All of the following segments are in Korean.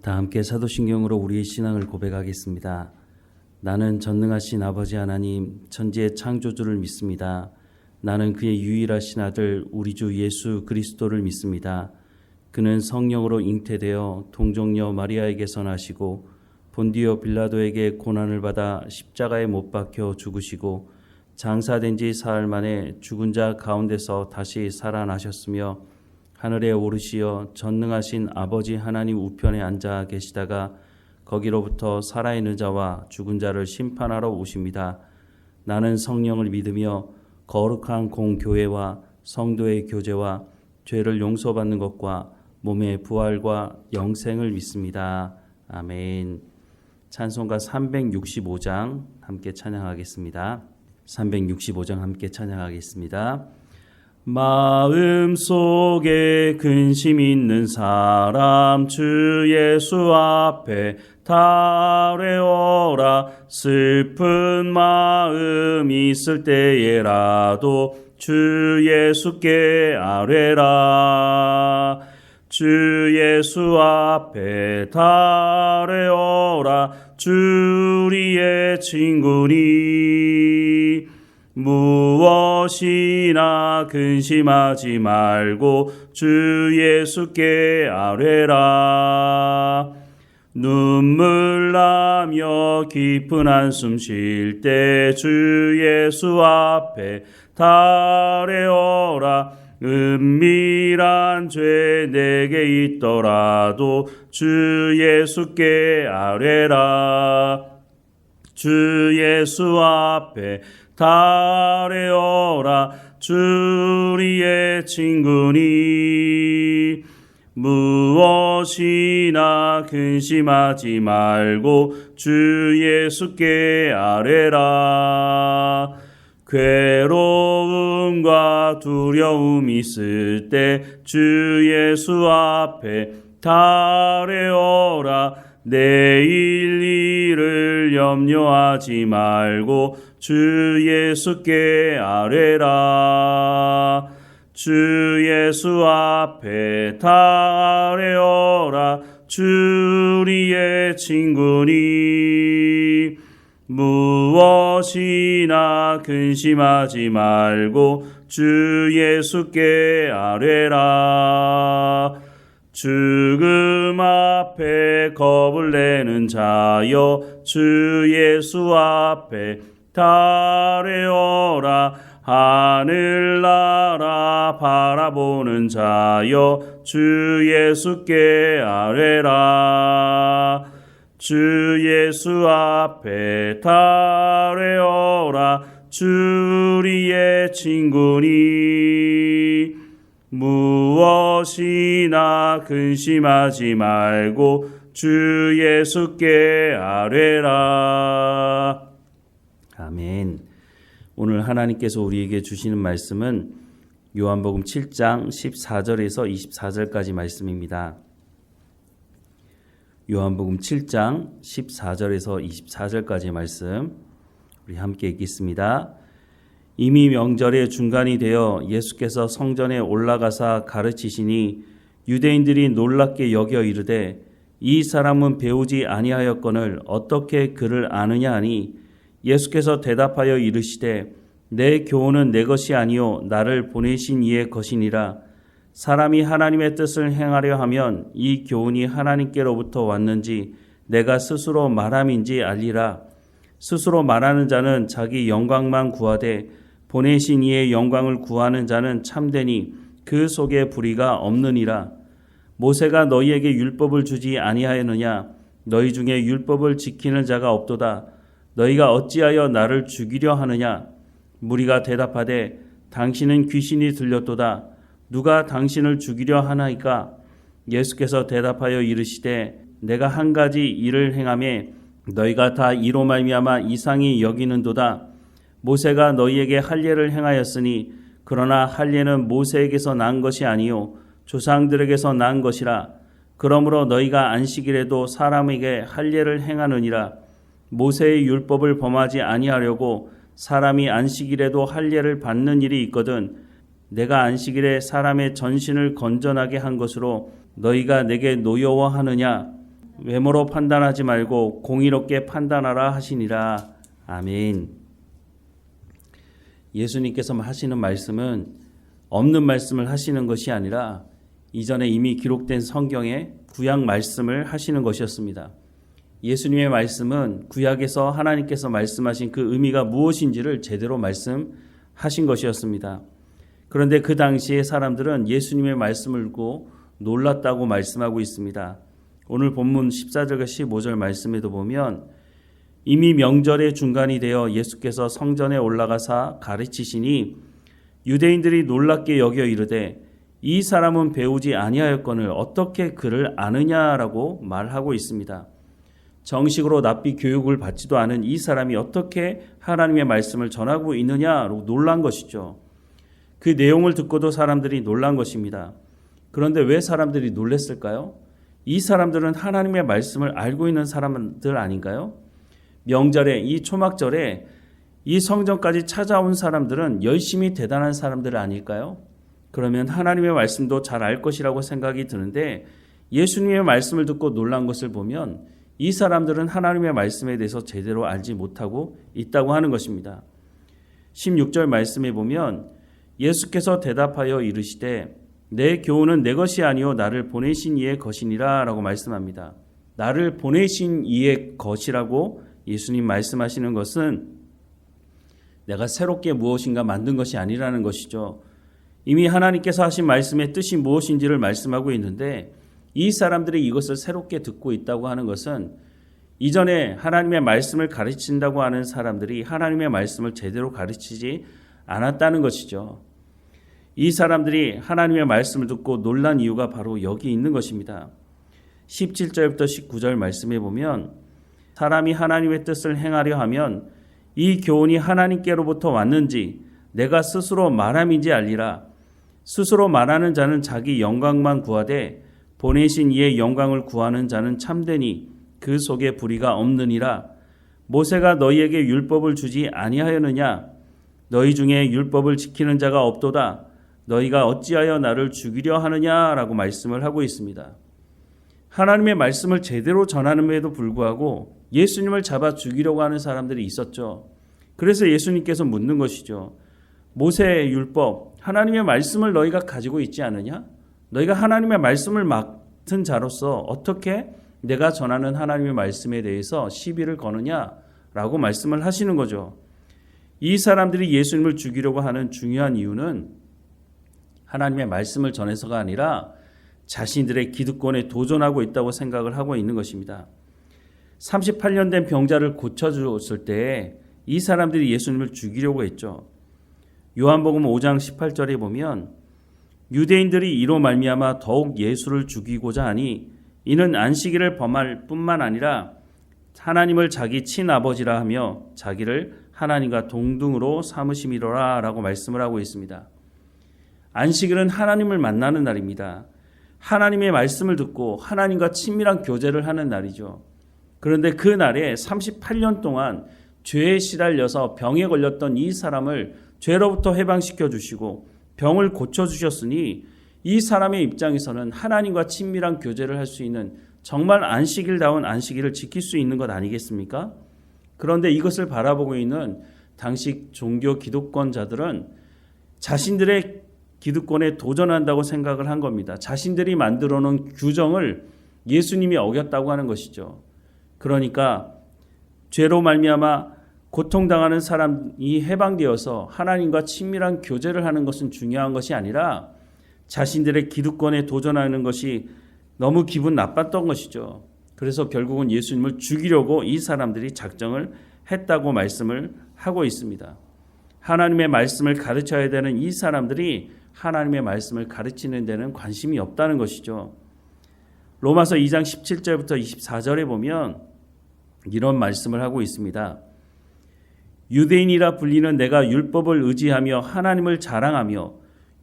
다 함께 사도신경으로 우리의 신앙을 고백하겠습니다. 나는 전능하신 아버지 하나님 천지의 창조주를 믿습니다. 나는 그의 유일하신 아들 우리 주 예수 그리스도를 믿습니다. 그는 성령으로 잉태되어 동정녀 마리아에게서 나시고 본디오 빌라도에게 고난을 받아 십자가에 못 박혀 죽으시고 장사된 지 사흘 만에 죽은 자 가운데서 다시 살아나셨으며 하늘에 오르시어 전능하신 아버지 하나님 우편에 앉아 계시다가 거기로부터 살아있는 자와 죽은 자를 심판하러 오십니다. 나는 성령을 믿으며 거룩한 공교회와 성도의 교제와 죄를 용서받는 것과 몸의 부활과 영생을 믿습니다. 아멘. 찬송가 365장 함께 찬양하겠습니다. 365장 함께 찬양하겠습니다. 마음속에 근심 있는 사람 주 예수 앞에 달래어라. 슬픈 마음 있을 때에라도 주 예수께 아뢰라. 주 예수 앞에 달래어라. 주 우리의 친구니 무엇이나 근심하지 말고 주 예수께 아뢰라. 눈물 나며 깊은 한숨 쉴 때 주 예수 앞에 달래어라. 은밀한 죄 내게 있더라도 주 예수께 아뢰라. 주 예수 앞에 달래어라. 주 우리의 친구니 무엇이나 근심하지 말고 주 예수께 아뢰라. 괴로움과 두려움 있을 때 주 예수 앞에 달래어라. 내일 일을 염려하지 말고 주 예수께 아뢰라. 주 예수 앞에 달래어라. 주 우리의 친구니 무엇이나 근심하지 말고 주 예수께 아뢰라. 죽음 앞에 겁을 내는 자여 주 예수 앞에 달래어라. 하늘나라 바라보는 자여 주 예수께 아뢰라. 주 예수 앞에 달래어라. 주 우리의 친구니 무엇이나 근심하지 말고 주 예수께 아뢰라. 아멘. 오늘 하나님께서 우리에게 주시는 말씀은 요한복음 7장 14절에서 24절까지 말씀입니다. 요한복음 7장 14절에서 24절까지 말씀 우리 함께 읽겠습니다. 이미 명절의 중간이 되어 예수께서 성전에 올라가사 가르치시니 유대인들이 놀랍게 여겨 이르되 이 사람은 배우지 아니하였거늘 어떻게 그를 아느냐 하니 예수께서 대답하여 이르시되 내 교훈은 내 것이 아니요 나를 보내신 이의 것이니라. 사람이 하나님의 뜻을 행하려 하면 이 교훈이 하나님께로부터 왔는지 내가 스스로 말함인지 알리라. 스스로 말하는 자는 자기 영광만 구하되 보내신 이의 영광을 구하는 자는 참되니 그 속에 불의가 없느니라. 모세가 너희에게 율법을 주지 아니하였느냐? 너희 중에 율법을 지키는 자가 없도다. 너희가 어찌하여 나를 죽이려 하느냐? 무리가 대답하되 당신은 귀신이 들렸도다. 누가 당신을 죽이려 하나이까? 예수께서 대답하여 이르시되 내가 한 가지 일을 행하매 너희가 다 이로 말미암아 이상히 여기는도다. 모세가 너희에게 할례를 행하였으니 그러나 할례는 모세에게서 난 것이 아니요 조상들에게서 난 것이라. 그러므로 너희가 안식일에도 사람에게 할례를 행하느니라. 모세의 율법을 범하지 아니하려고 사람이 안식일에도 할례를 받는 일이 있거든 내가 안식일에 사람의 전신을 건전하게 한 것으로 너희가 내게 노여워하느냐? 외모로 판단하지 말고 공의롭게 판단하라 하시니라. 아멘. 예수님께서 하시는 말씀은 없는 말씀을 하시는 것이 아니라 이전에 이미 기록된 성경의 구약 말씀을 하시는 것이었습니다. 예수님의 말씀은 구약에서 하나님께서 말씀하신 그 의미가 무엇인지를 제대로 말씀하신 것이었습니다. 그런데 그 당시의 사람들은 예수님의 말씀을 듣고 놀랐다고 말씀하고 있습니다. 오늘 본문 14절과 15절 말씀에도 보면 이미 명절의 중간이 되어 예수께서 성전에 올라가사 가르치시니 유대인들이 놀랍게 여겨 이르되 이 사람은 배우지 아니하였거늘 어떻게 그를 아느냐라고 말하고 있습니다. 정식으로 납비 교육을 받지도 않은 이 사람이 어떻게 하나님의 말씀을 전하고 있느냐로 놀란 것이죠. 그 내용을 듣고도 사람들이 놀란 것입니다. 그런데 왜 사람들이 놀랐을까요? 이 사람들은 하나님의 말씀을 알고 있는 사람들 아닌가요? 명절에 이 초막절에 이 성전까지 찾아온 사람들은 열심히 대단한 사람들 아닐까요? 그러면 하나님의 말씀도 잘 알 것이라고 생각이 드는데 예수님의 말씀을 듣고 놀란 것을 보면 이 사람들은 하나님의 말씀에 대해서 제대로 알지 못하고 있다고 하는 것입니다. 16절 말씀에 보면 예수께서 대답하여 이르시되 내 교훈은 내 것이 아니요 나를 보내신 이의 것이니라 라고 말씀합니다. 나를 보내신 이의 것이라고 예수님 말씀하시는 것은 내가 새롭게 무엇인가 만든 것이 아니라는 것이죠. 이미 하나님께서 하신 말씀의 뜻이 무엇인지를 말씀하고 있는데 이 사람들이 이것을 새롭게 듣고 있다고 하는 것은 이전에 하나님의 말씀을 가르친다고 하는 사람들이 하나님의 말씀을 제대로 가르치지 않았다는 것이죠. 이 사람들이 하나님의 말씀을 듣고 놀란 이유가 바로 여기 있는 것입니다. 17절부터 19절 말씀에 보면 사람이 하나님의 뜻을 행하려 하면 이 교훈이 하나님께로부터 왔는지 내가 스스로 말함인지 알리라. 스스로 말하는 자는 자기 영광만 구하되 보내신 이의 영광을 구하는 자는 참되니 그 속에 불의가 없느니라. 모세가 너희에게 율법을 주지 아니하였느냐? 너희 중에 율법을 지키는 자가 없도다. 너희가 어찌하여 나를 죽이려 하느냐라고 말씀을 하고 있습니다. 하나님의 말씀을 제대로 전하는데도 불구하고 예수님을 잡아 죽이려고 하는 사람들이 있었죠. 그래서 예수님께서 묻는 것이죠. 모세의 율법, 하나님의 말씀을 너희가 가지고 있지 않느냐? 너희가 하나님의 말씀을 맡은 자로서 어떻게 내가 전하는 하나님의 말씀에 대해서 시비를 거느냐라고 말씀을 하시는 거죠. 이 사람들이 예수님을 죽이려고 하는 중요한 이유는 하나님의 말씀을 전해서가 아니라 자신들의 기득권에 도전하고 있다고 생각을 하고 있는 것입니다. 38년 된 병자를 고쳐주었을 때 이 사람들이 예수님을 죽이려고 했죠. 요한복음 5장 18절에 보면 유대인들이 이로 말미암아 더욱 예수를 죽이고자 하니 이는 안식일을 범할 뿐만 아니라 하나님을 자기 친아버지라 하며 자기를 하나님과 동등으로 삼으심이로라 라고 말씀을 하고 있습니다. 안식일은 하나님을 만나는 날입니다. 하나님의 말씀을 듣고 하나님과 친밀한 교제를 하는 날이죠. 그런데 그 날에 38년 동안 죄에 시달려서 병에 걸렸던 이 사람을 죄로부터 해방시켜 주시고 병을 고쳐주셨으니 이 사람의 입장에서는 하나님과 친밀한 교제를 할 수 있는 정말 안식일다운 안식일을 지킬 수 있는 것 아니겠습니까? 그런데 이것을 바라보고 있는 당시 종교 기득권자들은 자신들의 기득권에 도전한다고 생각을 한 겁니다. 자신들이 만들어 놓은 규정을 예수님이 어겼다고 하는 것이죠. 그러니까 죄로 말미암아 고통당하는 사람이 해방되어서 하나님과 친밀한 교제를 하는 것은 중요한 것이 아니라 자신들의 기득권에 도전하는 것이 너무 기분 나빴던 것이죠. 그래서 결국은 예수님을 죽이려고 이 사람들이 작정을 했다고 말씀을 하고 있습니다. 하나님의 말씀을 가르쳐야 되는 이 사람들이 하나님의 말씀을 가르치는 데는 관심이 없다는 것이죠. 로마서 2장 17절부터 24절에 보면 이런 말씀을 하고 있습니다. 유대인이라 불리는 내가 율법을 의지하며 하나님을 자랑하며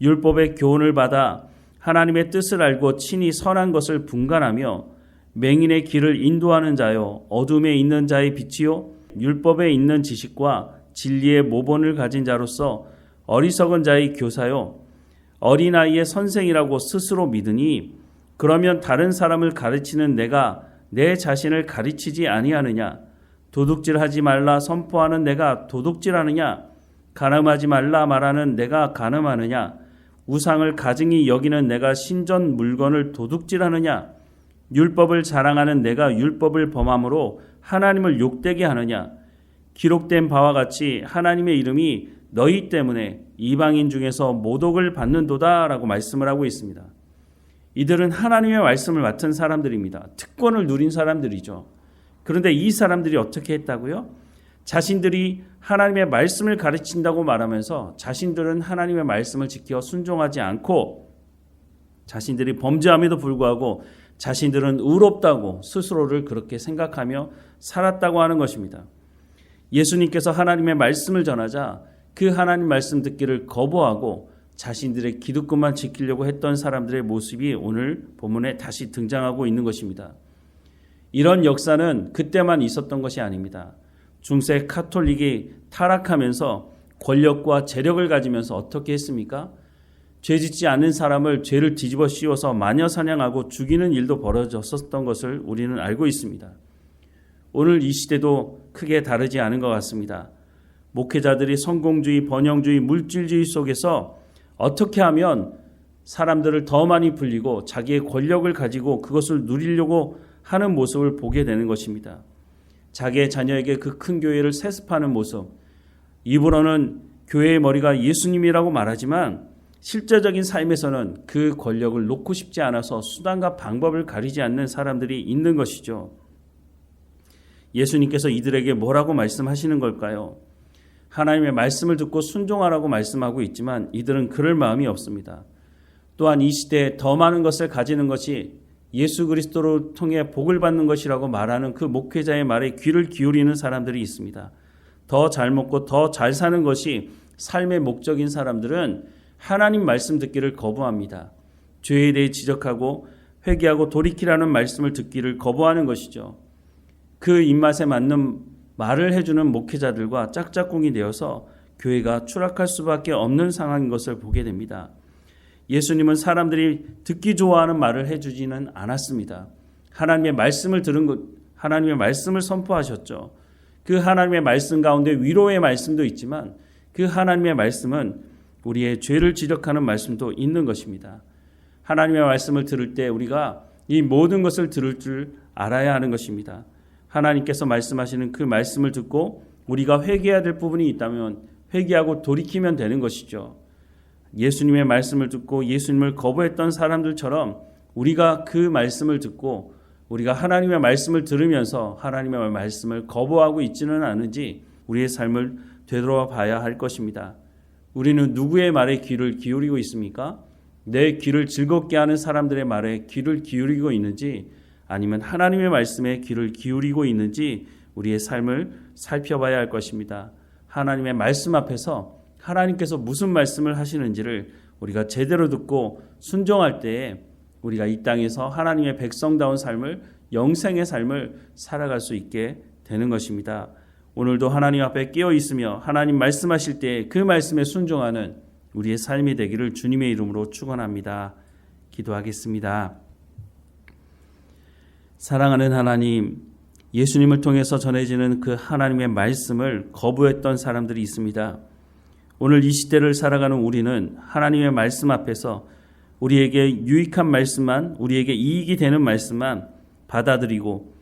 율법의 교훈을 받아 하나님의 뜻을 알고 친히 선한 것을 분간하며 맹인의 길을 인도하는 자요 어둠에 있는 자의 빛이요 율법에 있는 지식과 진리의 모본을 가진 자로서 어리석은 자의 교사요 어린아이의 선생이라고 스스로 믿으니 그러면 다른 사람을 가르치는 내가 내 자신을 가르치지 아니하느냐? 도둑질하지 말라 선포하는 내가 도둑질하느냐? 간음하지 말라 말하는 내가 간음하느냐? 우상을 가증히 여기는 내가 신전 물건을 도둑질하느냐? 율법을 자랑하는 내가 율법을 범함으로 하나님을 욕되게 하느냐? 기록된 바와 같이 하나님의 이름이 너희 때문에 이방인 중에서 모독을 받는도다 라고 말씀을 하고 있습니다. 이들은 하나님의 말씀을 맡은 사람들입니다. 특권을 누린 사람들이죠. 그런데 이 사람들이 어떻게 했다고요? 자신들이 하나님의 말씀을 가르친다고 말하면서 자신들은 하나님의 말씀을 지켜 순종하지 않고 자신들이 범죄함에도 불구하고 자신들은 의롭다고 스스로를 그렇게 생각하며 살았다고 하는 것입니다. 예수님께서 하나님의 말씀을 전하자 그 하나님 말씀 듣기를 거부하고 자신들의 기득권만 지키려고 했던 사람들의 모습이 오늘 본문에 다시 등장하고 있는 것입니다. 이런 역사는 그때만 있었던 것이 아닙니다. 중세 카톨릭이 타락하면서 권력과 재력을 가지면서 어떻게 했습니까? 죄짓지 않은 사람을 죄를 뒤집어 씌워서 마녀 사냥하고 죽이는 일도 벌어졌었던 것을 우리는 알고 있습니다. 오늘 이 시대도 크게 다르지 않은 것 같습니다. 목회자들이 성공주의, 번영주의, 물질주의 속에서 어떻게 하면 사람들을 더 많이 불리고 자기의 권력을 가지고 그것을 누리려고 하는 모습을 보게 되는 것입니다. 자기의 자녀에게 그 큰 교회를 세습하는 모습, 입으로는 교회의 머리가 예수님이라고 말하지만 실제적인 삶에서는 그 권력을 놓고 싶지 않아서 수단과 방법을 가리지 않는 사람들이 있는 것이죠. 예수님께서 이들에게 뭐라고 말씀하시는 걸까요? 하나님의 말씀을 듣고 순종하라고 말씀하고 있지만 이들은 그럴 마음이 없습니다. 또한 이 시대에 더 많은 것을 가지는 것이 예수 그리스도를 통해 복을 받는 것이라고 말하는 그 목회자의 말에 귀를 기울이는 사람들이 있습니다. 더 잘 먹고 더 잘 사는 것이 삶의 목적인 사람들은 하나님 말씀 듣기를 거부합니다. 죄에 대해 지적하고 회개하고 돌이키라는 말씀을 듣기를 거부하는 것이죠. 그 입맛에 맞는 말을 해주는 목회자들과 짝짝꿍이 되어서 교회가 추락할 수밖에 없는 상황인 것을 보게 됩니다. 예수님은 사람들이 듣기 좋아하는 말을 해주지는 않았습니다. 하나님의 말씀을 들은 것, 하나님의 말씀을 선포하셨죠. 그 하나님의 말씀 가운데 위로의 말씀도 있지만 그 하나님의 말씀은 우리의 죄를 지적하는 말씀도 있는 것입니다. 하나님의 말씀을 들을 때 우리가 이 모든 것을 들을 줄 알아야 하는 것입니다. 하나님께서 말씀하시는 그 말씀을 듣고 우리가 회개해야 될 부분이 있다면 회개하고 돌이키면 되는 것이죠. 예수님의 말씀을 듣고 예수님을 거부했던 사람들처럼 우리가 그 말씀을 듣고 우리가 하나님의 말씀을 들으면서 하나님의 말씀을 거부하고 있지는 않은지 우리의 삶을 되돌아봐야 할 것입니다. 우리는 누구의 말에 귀를 기울이고 있습니까? 내 귀를 즐겁게 하는 사람들의 말에 귀를 기울이고 있는지 아니면 하나님의 말씀에 귀를 기울이고 있는지 우리의 삶을 살펴봐야 할 것입니다. 하나님의 말씀 앞에서 하나님께서 무슨 말씀을 하시는지를 우리가 제대로 듣고 순종할 때에 우리가 이 땅에서 하나님의 백성다운 삶을, 영생의 삶을 살아갈 수 있게 되는 것입니다. 오늘도 하나님 앞에 깨어 있으며 하나님 말씀하실 때 그 말씀에 순종하는 우리의 삶이 되기를 주님의 이름으로 축원합니다. 기도하겠습니다. 사랑하는 하나님, 예수님을 통해서 전해지는 그 하나님의 말씀을 거부했던 사람들이 있습니다. 오늘 이 시대를 살아가는 우리는 하나님의 말씀 앞에서 우리에게 유익한 말씀만, 우리에게 이익이 되는 말씀만 받아들이고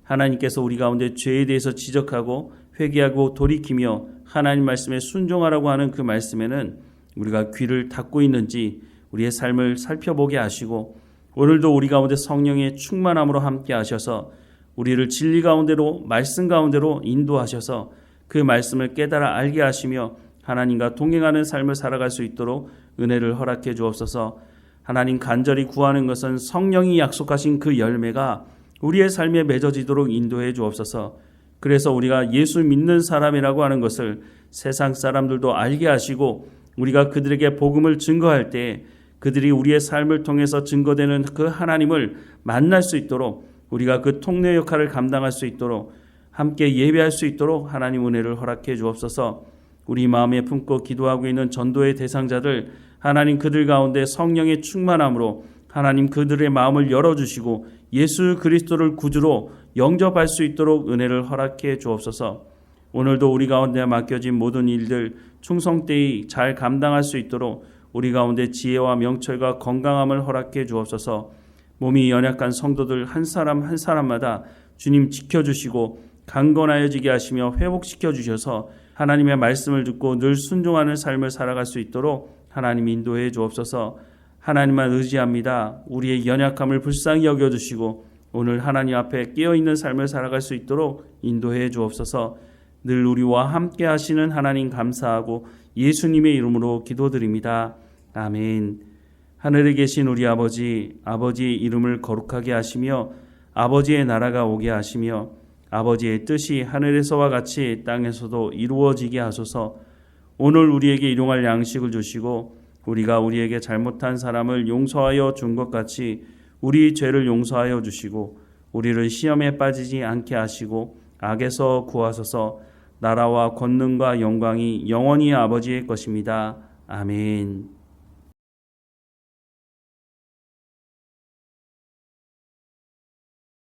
하나님께서 우리 가운데 죄에 대해서 지적하고 회개하고 돌이키며 하나님 말씀에 순종하라고 하는 그 말씀에는 우리가 귀를 닫고 있는지 우리의 삶을 살펴보게 하시고 오늘도 우리 가운데 성령의 충만함으로 함께 하셔서 우리를 진리 가운데로 말씀 가운데로 인도하셔서 그 말씀을 깨달아 알게 하시며 하나님과 동행하는 삶을 살아갈 수 있도록 은혜를 허락해 주옵소서. 하나님 간절히 구하는 것은 성령이 약속하신 그 열매가 우리의 삶에 맺어지도록 인도해 주옵소서. 그래서 우리가 예수 믿는 사람이라고 하는 것을 세상 사람들도 알게 하시고 우리가 그들에게 복음을 증거할 때 그들이 우리의 삶을 통해서 증거되는 그 하나님을 만날 수 있도록 우리가 그 통로 역할을 감당할 수 있도록 함께 예배할 수 있도록 하나님 은혜를 허락해 주옵소서. 우리 마음에 품고 기도하고 있는 전도의 대상자들 하나님 그들 가운데 성령의 충만함으로 하나님 그들의 마음을 열어주시고 예수 그리스도를 구주로 영접할 수 있도록 은혜를 허락해 주옵소서. 오늘도 우리 가운데 맡겨진 모든 일들 충성되이 잘 감당할 수 있도록 우리 가운데 지혜와 명철과 건강함을 허락해 주옵소서. 몸이 연약한 성도들 한 사람 한 사람마다 주님 지켜주시고 강건하여지게 하시며 회복시켜 주셔서 하나님의 말씀을 듣고 늘 순종하는 삶을 살아갈 수 있도록 하나님 인도해 주옵소서. 하나님만 의지합니다. 우리의 연약함을 불쌍히 여겨주시고 오늘 하나님 앞에 깨어있는 삶을 살아갈 수 있도록 인도해 주옵소서. 늘 우리와 함께 하시는 하나님 감사하고 예수님의 이름으로 기도드립니다. 아멘. 하늘에 계신 우리 아버지, 아버지의 이름을 거룩하게 하시며 아버지의 나라가 오게 하시며 아버지의 뜻이 하늘에서와 같이 땅에서도 이루어지게 하소서. 오늘 우리에게 일용할 양식을 주시고 우리가 우리에게 잘못한 사람을 용서하여 준 것 같이 우리 죄를 용서하여 주시고 우리를 시험에 빠지지 않게 하시고 악에서 구하소서. 나라와 권능과 영광이 영원히 아버지의 것입니다. 아멘.